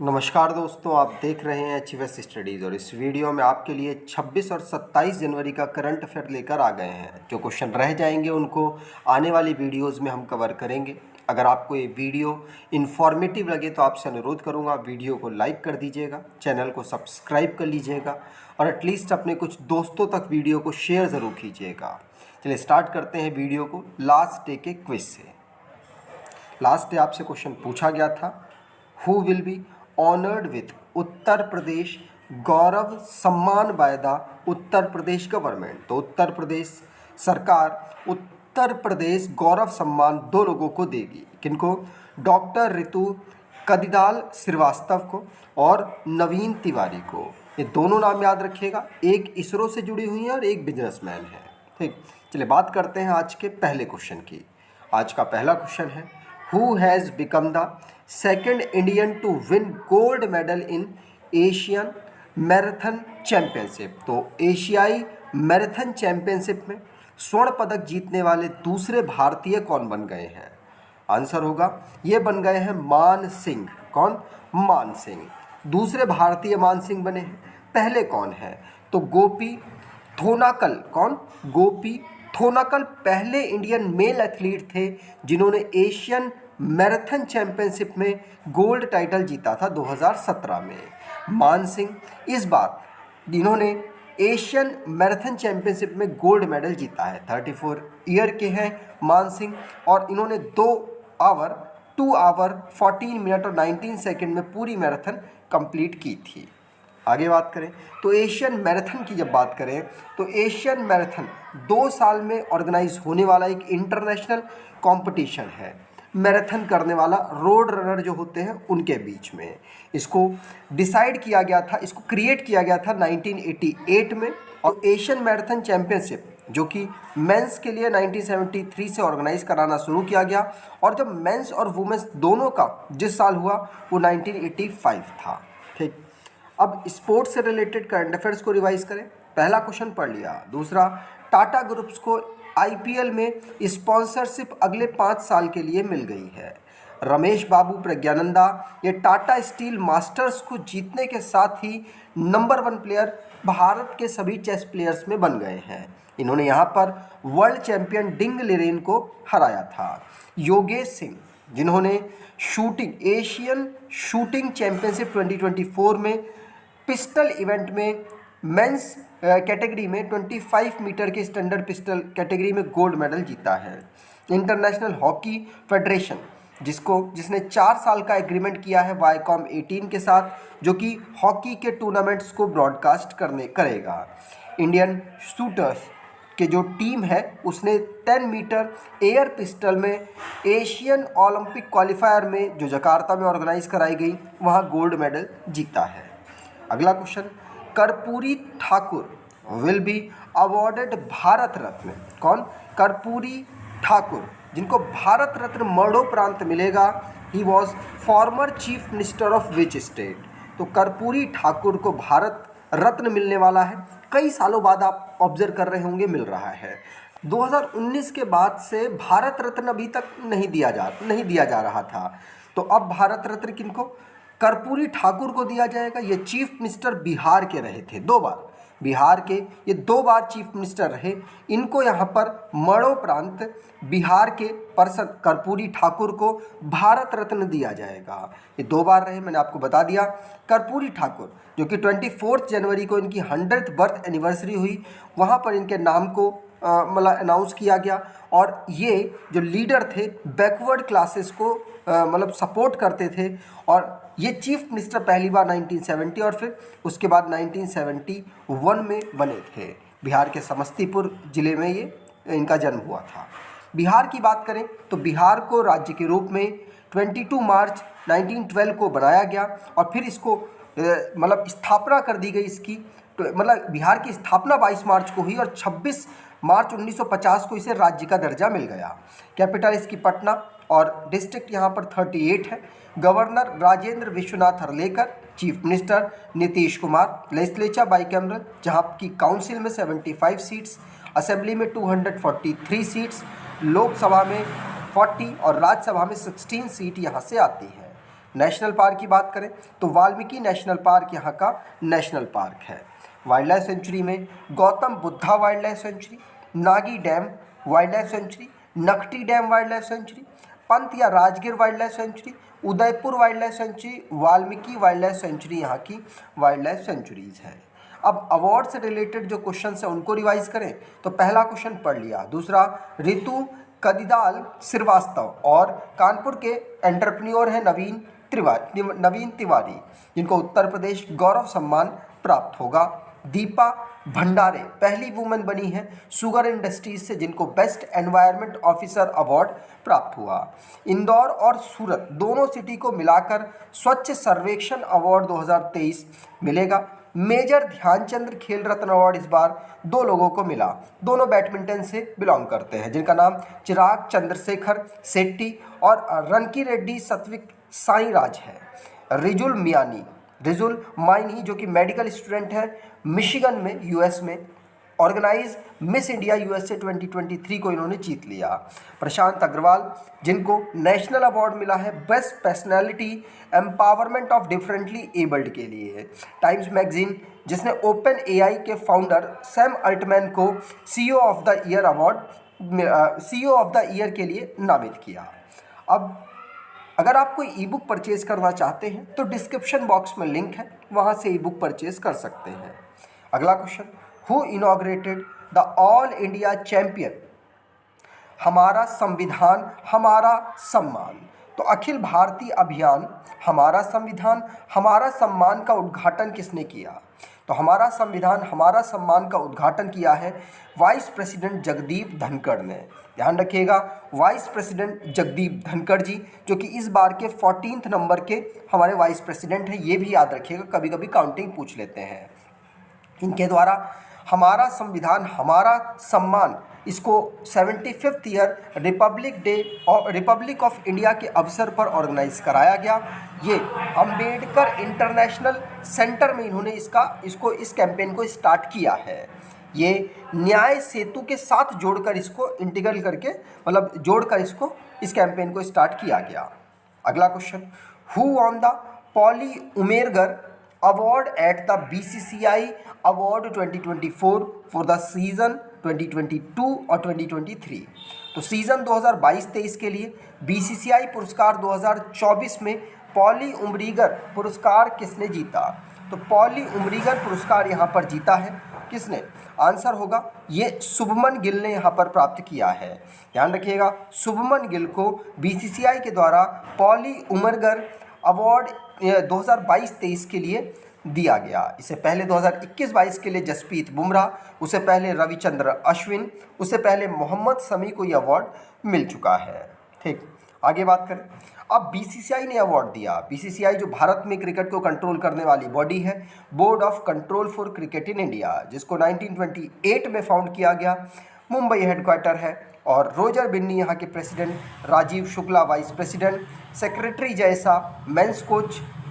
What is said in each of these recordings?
नमस्कार दोस्तों, आप देख रहे हैं एचवीएस स्टडीज़ और इस वीडियो में आपके लिए 26 और 27 जनवरी का करंट अफेयर लेकर आ गए हैं। जो क्वेश्चन रह जाएंगे उनको आने वाली वीडियोस में हम कवर करेंगे। अगर आपको ये वीडियो इन्फॉर्मेटिव लगे तो आपसे अनुरोध करूंगा वीडियो को लाइक कर दीजिएगा, चैनल को सब्सक्राइब कर लीजिएगा और एटलीस्ट अपने कुछ दोस्तों तक वीडियो को शेयर ज़रूर कीजिएगा। चलिए स्टार्ट करते हैं वीडियो को लास्ट डे के क्विज से। लास्ट डे आपसे क्वेश्चन पूछा गया था, who will be honoured with Uttar Pradesh Gaurav Samman by the Uttar Pradesh government. तो उत्तर प्रदेश सरकार उत्तर प्रदेश गौरव सम्मान दो लोगों को देगी। किनको? डॉक्टर ऋतु कदिदाल श्रीवास्तव को और नवीन तिवारी को। ये दोनों नाम याद रखिएगा, एक इसरो से जुड़ी हुई है और एक बिजनेसमैन है। ठीक, चलिए बात करते हैं आज के पहले क्वेश्चन की। आज का पहला क्वेश्चन है, who has become the second Indian to win gold medal in Asian marathon championship. तो एशियाई मैराथन चैंपियनशिप में स्वर्ण पदक जीतने वाले दूसरे भारतीय कौन बन गए हैं? आंसर होगा, ये बन गए हैं मान सिंह। कौन? मान सिंह। दूसरे भारतीय मान सिंह बने हैं। पहले कौन है? तो गोपी थोनाकल। कौन? गोपी थोनाकल पहले इंडियन मेल एथलीट थे जिन्होंने एशियन मैराथन चैंपियनशिप में गोल्ड टाइटल जीता था 2017 में। मान सिंह इस बार इन्होंने एशियन मैराथन चैंपियनशिप में गोल्ड मेडल जीता है। 34 ईयर के हैं मान सिंह और इन्होंने 2 आवर 14 मिनट और 19 सेकेंड में पूरी मैराथन कंप्लीट की थी। आगे बात करें तो एशियन मैराथन की जब बात करें तो एशियन मैराथन 2 साल में ऑर्गेनाइज होने वाला एक इंटरनेशनल कंपटीशन है। मैराथन करने वाला रोड रनर जो होते हैं उनके बीच में इसको डिसाइड किया गया था, इसको क्रिएट किया गया था 1988 में। और एशियन मैराथन चैंपियनशिप जो कि मेंस के लिए 1973 से ऑर्गेनाइज कराना शुरू किया गया और जब मेंस और वुमेन्स दोनों का जिस साल हुआ वो 1985 था। ठीक, अब स्पोर्ट्स से रिलेटेड करंट अफेयर्स को रिवाइज करें। पहला क्वेश्चन पढ़ लिया। दूसरा, टाटा ग्रुप्स को आईपीएल में स्पॉन्सरशिप अगले 5 साल के लिए मिल गई है। रमेश बाबू प्रज्ञानंदा ये टाटा स्टील मास्टर्स को जीतने के साथ ही नंबर 1 प्लेयर भारत के सभी चेस प्लेयर्स में बन गए हैं। इन्होंने यहाँ पर वर्ल्ड चैंपियन डिंग लिरेन को हराया था। योगेश सिंह जिन्होंने एशियन शूटिंग चैंपियनशिप 2024 में पिस्टल इवेंट में मेंस कैटेगरी में 25 मीटर के स्टैंडर्ड पिस्टल कैटेगरी में गोल्ड मेडल जीता है। इंटरनेशनल हॉकी फेडरेशन जिसने 4 साल का एग्रीमेंट किया है वाईकॉम 18 के साथ, जो कि हॉकी के टूर्नामेंट्स को ब्रॉडकास्ट करेगा। इंडियन शूटर्स के जो टीम है उसने 10 मीटर एयर पिस्टल में एशियन ओलंपिक क्वालिफायर में जो जकार्ता में ऑर्गेनाइज कराई गई वहाँ गोल्ड मेडल जीता है। अगला question, Karpoori Thakur will be awarded Bharat Ratna. कौन? कर्पूरी ठाकुर जिनको भारत रत्न मरणोपरांत मिलेगा। He was former chief minister of which state. तो कर्पूरी ठाकुर को भारत रत्न मिलने वाला है। कई सालों बाद आप ऑब्जर्व कर रहे होंगे मिल रहा है। 2019 के बाद से भारत रत्न अभी तक नहीं दिया जा रहा था। तो अब भारत रत्न किनको? कर्पूरी ठाकुर को दिया जाएगा। ये चीफ मिनिस्टर बिहार के रहे थे 2 बार। बिहार के ये 2 बार चीफ मिनिस्टर रहे। इनको यहाँ पर मरणोपरांत बिहार के पर्सन कर्पूरी ठाकुर को भारत रत्न दिया जाएगा। ये 2 बार रहे, मैंने आपको बता दिया। कर्पूरी ठाकुर जो कि 24 जनवरी को इनकी 100th बर्थ एनिवर्सरी हुई, वहाँ पर इनके नाम को मतलब अनाउंस किया गया। और ये जो लीडर थे बैकवर्ड क्लासेस को मतलब सपोर्ट करते थे और ये चीफ मिनिस्टर पहली बार 1970 और फिर उसके बाद 1971 में बने थे। बिहार के समस्तीपुर ज़िले में ये इनका जन्म हुआ था। बिहार की बात करें तो बिहार को राज्य के रूप में 22 मार्च 1912 को बनाया गया और फिर इसको मतलब स्थापना कर दी गई इसकी। तो मतलब बिहार की स्थापना 22 मार्च को हुई और 26 मार्च 1950 को इसे राज्य का दर्जा मिल गया। कैपिटल इसकी पटना और डिस्ट्रिक्ट यहाँ पर 38 है। Governor Rajendra Vishwanath Arlekar, chief minister Nitish Kumar, legislature bicameral जहाँ की काउंसिल में 75 सीट्स, असेंबली में 243 सीट्स, लोकसभा में 40 और राज्यसभा में 16 सीट यहाँ से आती है। नेशनल पार्क की बात करें तो वाल्मीकि नेशनल पार्क यहाँ का नेशनल पार्क है। वाइल्ड लाइफ सेंचुरी में Gautam Buddha wild life sanctuary, Nagi dam wild life sanctuary, Nakti dam wild life sanctuary, Pant या Rajgir wild life sanctuary, Udaipur wild life sanctuary, Valmiki wild life sanctuary यहाँ की वाइल्ड लाइफ सेंचुरीज है। अब अवार्ड से रिलेटेड जो क्वेश्चन है उनको रिवाइज करें तो पहला क्वेश्चन पढ़ लिया, दूसरा रितु कदिदाल श्रीवास्तव और कानपुर के एंटरप्रेन्योर हैं नवीन तिवारी, जिनको उत्तर प्रदेश गौरव सम्मान प्राप्त होगा। दीपा भंडारे पहली वुमेन बनी है शुगर इंडस्ट्रीज से जिनको बेस्ट एनवायरनमेंट ऑफिसर अवार्ड प्राप्त हुआ। इंदौर और सूरत दोनों सिटी को मिलाकर स्वच्छ सर्वेक्षण अवार्ड 2023 मिलेगा। मेजर ध्यानचंद खेल रत्न अवार्ड इस बार 2 लोगों को मिला, दोनों बैडमिंटन से बिलोंग करते हैं, जिनका नाम चिराग चंद्रशेखर शेट्टी और रनकी रेड्डी सत्विक साई राज है। रिजुल माइनी जो कि मेडिकल स्टूडेंट है मिशिगन में यूएस में, ऑर्गेनाइज मिस इंडिया यूएसए 2023 को इन्होंने जीत लिया। प्रशांत अग्रवाल जिनको नेशनल अवार्ड मिला है best personality empowerment of differently abled के लिए। टाइम्स मैगजीन जिसने ओपन एआई के फाउंडर सैम अल्टमैन को सीईओ ऑफ द ईयर के लिए नामित किया। अब अगर आप कोई ई बुक परचेज करना चाहते हैं तो डिस्क्रिप्शन बॉक्स में लिंक है, वहाँ से ई बुक परचेज कर सकते हैं। अगला question, who inaugurated the all India champion हमारा संविधान हमारा सम्मान। तो अखिल भारतीय अभियान हमारा संविधान हमारा सम्मान का उद्घाटन किसने किया? तो हमारा संविधान हमारा सम्मान का उद्घाटन किया है वाइस प्रेसिडेंट जगदीप धनखड़ ने। ध्यान रखिएगा, वाइस प्रेसिडेंट जगदीप धनखड़ जी जो कि इस बार के 14th नंबर के हमारे वाइस प्रेसिडेंट हैं, ये भी याद रखिएगा, कभी कभी काउंटिंग पूछ लेते हैं। इनके द्वारा हमारा संविधान हमारा सम्मान इसको 75th year Republic of India के अवसर पर ऑर्गेनाइज कराया गया। ये अंबेडकर इंटरनेशनल सेंटर में इन्होंने इस कैंपेन को स्टार्ट किया है। ये न्याय सेतु के साथ जोड़कर इसको इंटीग्रल करके मतलब जोड़कर इस कैंपेन को स्टार्ट किया गया। अगला question, who won the Polly Umrigar award at the BCCI award 2024 for the season 2022 और 2023। तो सीज़न 2022-23 के लिए BCCI पुरस्कार 2024 में पॉली उमरीगर पुरस्कार किसने जीता? तो पॉली उमरीगर पुरस्कार यहाँ पर जीता है किसने? आंसर होगा ये शुभमन गिल ने यहाँ पर प्राप्त किया है। ध्यान रखिएगा, शुभमन गिल को BCCI के द्वारा पॉली उमरगर अवार्ड 2022-23 के लिए दिया गया। इससे पहले 2021-22 के लिए जसप्रीत बुमराह, उससे पहले रविचंद्र अश्विन, उससे पहले मोहम्मद शमी को यह अवार्ड मिल चुका है। ठीक, आगे बात करें। अब BCCI ने अवार्ड दिया। BCCI जो भारत में क्रिकेट को कंट्रोल करने वाली बॉडी है, board of control for cricket in India, जिसको 1928 में फाउंड किया गया, मुंबई हेडक्वार्टर है। और रोजर बिन्नी यहाँ के president, Rajiv Shukla vice president, secretary जैसा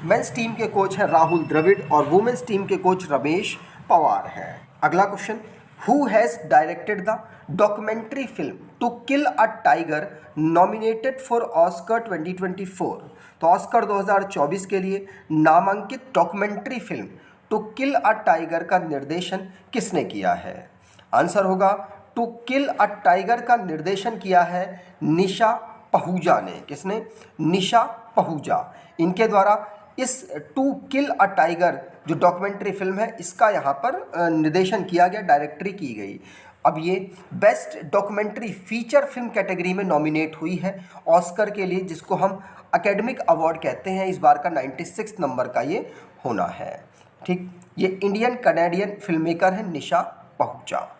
मेंस टीम के कोच हैं राहुल द्रविड़ और वुमेन्स टीम के कोच रमेश पवार हैं। अगला question, who has directed the documentary film to kill a tiger nominated for Oscar 2024। तो ऑस्कर 2024 के लिए नामांकित documentary film to kill a tiger का निर्देशन किसने किया है? आंसर होगा टू किल अ टाइगर का निर्देशन किया है निशा पहूजा ने। किसने? निशा पहूजा। इनके द्वारा इस टू किल अ टाइगर जो डॉक्यूमेंट्री फिल्म है इसका यहाँ पर निर्देशन किया गया, डायरेक्टरी की गई। अब ये best documentary feature film category में नॉमिनेट हुई है ऑस्कर के लिए, जिसको हम एकेडमिक अवार्ड कहते हैं। इस बार का 96 नंबर का ये होना है। ठीक, ये इंडियन कनेडियन फिल्म मेकर है निशा पहूजा।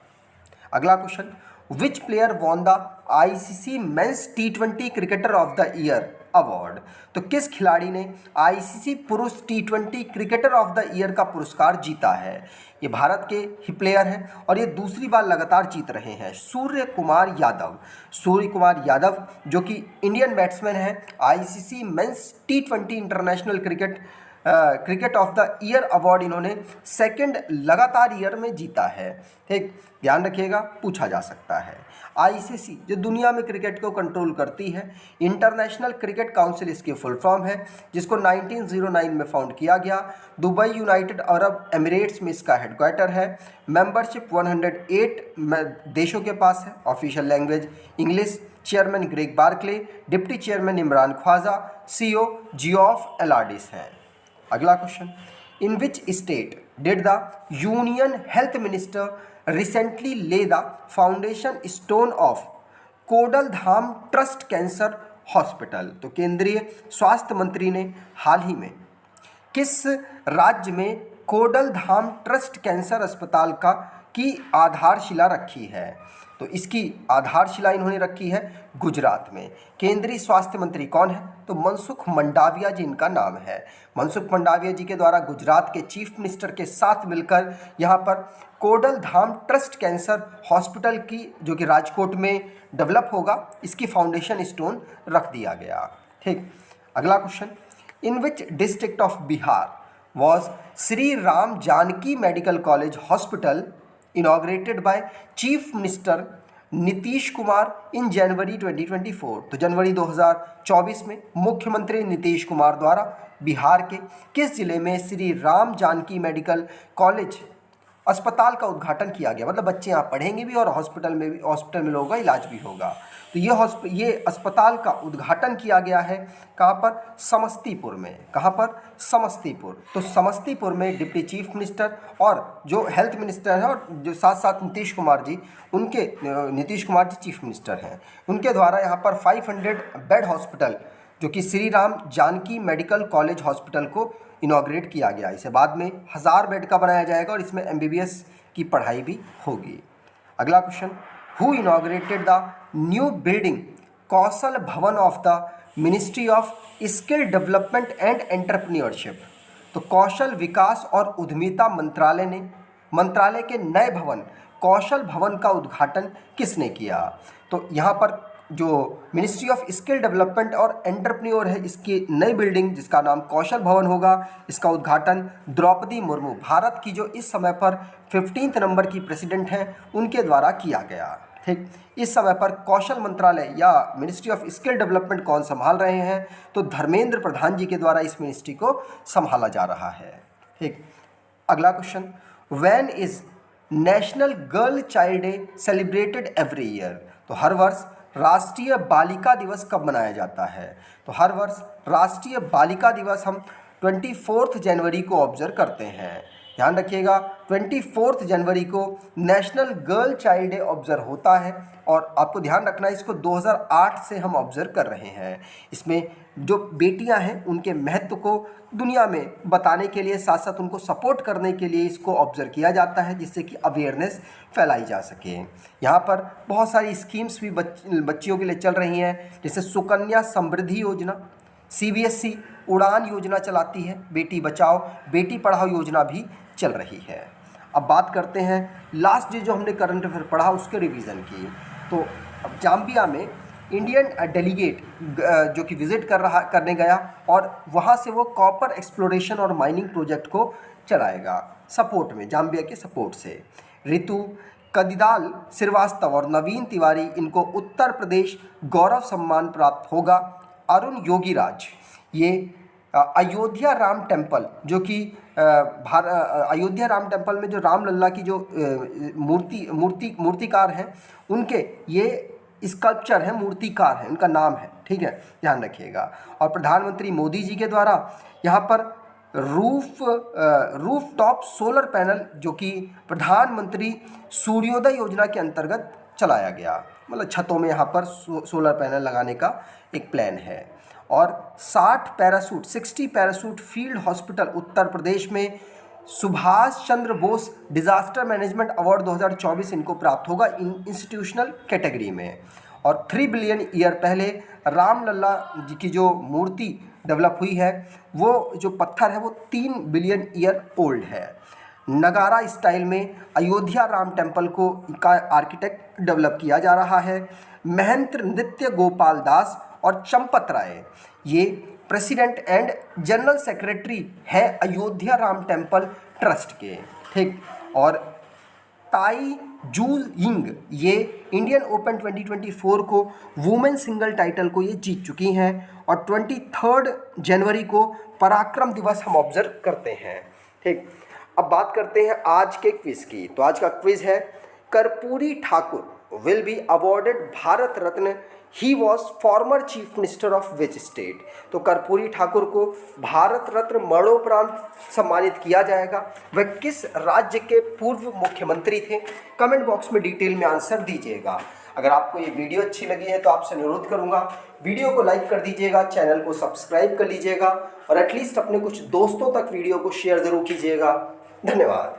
अगला question, which player won the ICC men's T20 cricketer of the year award. तो किस खिलाड़ी ने ICC पुरुष T20 cricketer of the year का पुरस्कार जीता है? ये भारत के ही प्लेयर हैं और ये दूसरी बार लगातार जीत रहे हैं, सूर्य कुमार यादव जो कि इंडियन बैट्समैन हैं। ICC men's T20 international cricket cricket of the year award इन्होंने सेकंड लगातार ईयर में जीता है। ठीक, ध्यान रखिएगा, पूछा जा सकता है। आईसीसी जो दुनिया में क्रिकेट को कंट्रोल करती है, इंटरनेशनल क्रिकेट काउंसिल इसकी फुल फॉर्म है, जिसको 1909 में फाउंड किया गया। दुबई यूनाइटेड अरब एमिरेट्स में इसका हेडक्वार्टर है। मेंबरशिप 108 देशों के पास है। Official language English. Chairman Greg Barclay, deputy chairman Imran Khawaja, CEO Geoff Allardice हैं। अगला question, in which state did the union health minister recently lay the foundation stone of Khodal Dham trust cancer hospital? तो केंद्रीय स्वास्थ्य मंत्री ने हाल ही में किस राज्य में कोडल धाम ट्रस्ट कैंसर अस्पताल की आधारशिला रखी है? तो इसकी आधारशिला इन्होंने रखी है गुजरात में। केंद्रीय स्वास्थ्य मंत्री कौन है? तो मनसुख मंडाविया जी इनका नाम है। मनसुख मंडाविया जी के द्वारा गुजरात के चीफ मिनिस्टर के साथ मिलकर यहाँ पर कोडल धाम ट्रस्ट कैंसर हॉस्पिटल की, जो कि राजकोट में डेवलप होगा, इसकी फाउंडेशन स्टोन रख दिया गया। ठीक, अगला question, in which district of Bihar was Shri Ram Janaki medical college hospital inaugurated by chief minister Nitish Kumar in January 2024? तो जनवरी 2024 में मुख्यमंत्री नीतीश कुमार द्वारा बिहार के किस जिले में श्री राम जानकी मेडिकल कॉलेज अस्पताल का उद्घाटन किया गया? मतलब बच्चे यहाँ पढ़ेंगे भी और हॉस्पिटल में लोगों का इलाज भी होगा। तो ये अस्पताल का उद्घाटन किया गया है कहाँ पर? समस्तीपुर में। कहाँ पर? समस्तीपुर। तो समस्तीपुर में डिप्टी चीफ मिनिस्टर और जो हेल्थ मिनिस्टर है और जो साथ साथ नीतीश कुमार जी चीफ मिनिस्टर हैं, उनके द्वारा यहाँ पर 500 बेड हॉस्पिटल, जो कि Shri Ram Janaki medical college hospital को इनॉग्रेट किया गया। इसे बाद में 1000 बेड का बनाया जाएगा और इसमें MBBS की पढ़ाई भी होगी। अगला question, who inaugurated the new building Kaushal Bhavan of the ministry of skill development and entrepreneurship? तो कौशल विकास और उद्यमिता मंत्रालय के नए भवन कौशल भवन का उद्घाटन किसने किया? तो यहाँ पर जो मिनिस्ट्री ऑफ स्किल डेवलपमेंट और एंटरप्रेन्योर है, इसकी नई बिल्डिंग जिसका नाम कौशल भवन होगा, इसका उद्घाटन द्रौपदी मुर्मू, भारत की जो इस समय पर 15 नंबर की प्रेसिडेंट हैं, उनके द्वारा किया गया। ठीक, इस समय पर कौशल मंत्रालय या मिनिस्ट्री ऑफ स्किल डेवलपमेंट कौन संभाल रहे हैं? तो धर्मेंद्र प्रधान जी के द्वारा इस मिनिस्ट्री को संभाला जा रहा है। ठीक, अगला question, when is national girl child day celebrated every year? तो हर वर्ष राष्ट्रीय बालिका दिवस कब मनाया जाता है? तो हर वर्ष राष्ट्रीय बालिका दिवस हम 24 जनवरी को ऑब्जर्व करते हैं। ध्यान रखिएगा, 24 जनवरी को national girl child day observe होता है और आपको ध्यान रखना है, इसको 2008 से हम ऑब्जर्व कर रहे हैं। इसमें जो बेटियां हैं उनके महत्व को दुनिया में बताने के लिए, साथ साथ उनको सपोर्ट करने के लिए इसको ऑब्जर्व किया जाता है, जिससे कि अवेयरनेस फैलाई जा सके। यहाँ पर बहुत सारी स्कीम्स भी बच्चियों के लिए चल रही हैं, जैसे सुकन्या समृद्धि योजना, CBSE उड़ान योजना चलाती है, बेटी बचाओ बेटी पढ़ाओ योजना भी चल रही है। अब बात करते हैं लास्ट जो हमने करंट अफेयर पढ़ा उसके रिवीजन की। तो अब जाम्बिया में इंडियन डेलीगेट जो कि विजिट करने गया और वहाँ से वो कॉपर एक्सप्लोरेशन और माइनिंग प्रोजेक्ट को चलाएगा सपोर्ट में, जाम्बिया के सपोर्ट से। ऋतु कदिदाल श्रीवास्तव और नवीन तिवारी, इनको उत्तर प्रदेश गौरव सम्मान प्राप्त होगा। अरुण योगीराज, ये अयोध्या राम टेम्पल, जो कि अयोध्या राम टेम्पल में जो रामलल्ला की जो मूर्तिकार हैं, उनके ये स्कल्पचर है, मूर्तिकार है, उनका नाम है। ठीक है, ध्यान रखिएगा। और प्रधानमंत्री मोदी जी के द्वारा यहाँ पर रूफ टॉप सोलर पैनल, जो कि प्रधानमंत्री सूर्योदय योजना के अंतर्गत चलाया गया, मतलब छतों में यहाँ पर सोलर पैनल लगाने का एक प्लान है। और 60 parachute field hospital Uttar Pradesh में Subhash Chandra Bose disaster management award 2024 इनको प्राप्त होगा इंस्टीट्यूशनल कैटेगरी में। और 3 बिलियन ईयर पहले रामलला जी की जो मूर्ति डेवलप हुई है, वो जो पत्थर है वो 3 बिलियन ईयर ओल्ड है। नगारा स्टाइल में अयोध्या राम टेम्पल का आर्किटेक्ट डेवलप किया जा रहा है। महंत नृत्य गोपाल दास और चंपत राय, ये प्रेसिडेंट एंड जनरल सेक्रेटरी है अयोध्या राम टेम्पल ट्रस्ट के, ठीक। और ताई जू यिंग ये इंडियन ओपन 2024 को वुमेन सिंगल टाइटल को ये जीत चुकी हैं। और 23 जनवरी को पराक्रम दिवस हम ऑब्जर्व करते हैं, ठीक। अब बात करते हैं आज के क्विज की। तो आज का क्विज है, Karpoori Thakur will be awarded Bharat Ratna, he was former chief minister of which state. तो कर्पूरी ठाकुर को भारत रत्न मरणोपरांत सम्मानित किया जाएगा। वह किस राज्य के पूर्व मुख्यमंत्री थे? कमेंट बॉक्स में डिटेल में आंसर दीजिएगा। अगर आपको ये वीडियो अच्छी लगी है तो आपसे अनुरोध करूंगा वीडियो को लाइक कर दीजिएगा, चैनल को सब्सक्राइब कर लीजिएगा और एटलीस्ट अपने कुछ दोस्तों तक वीडियो को शेयर ज़रूर कीजिएगा। धन्यवाद।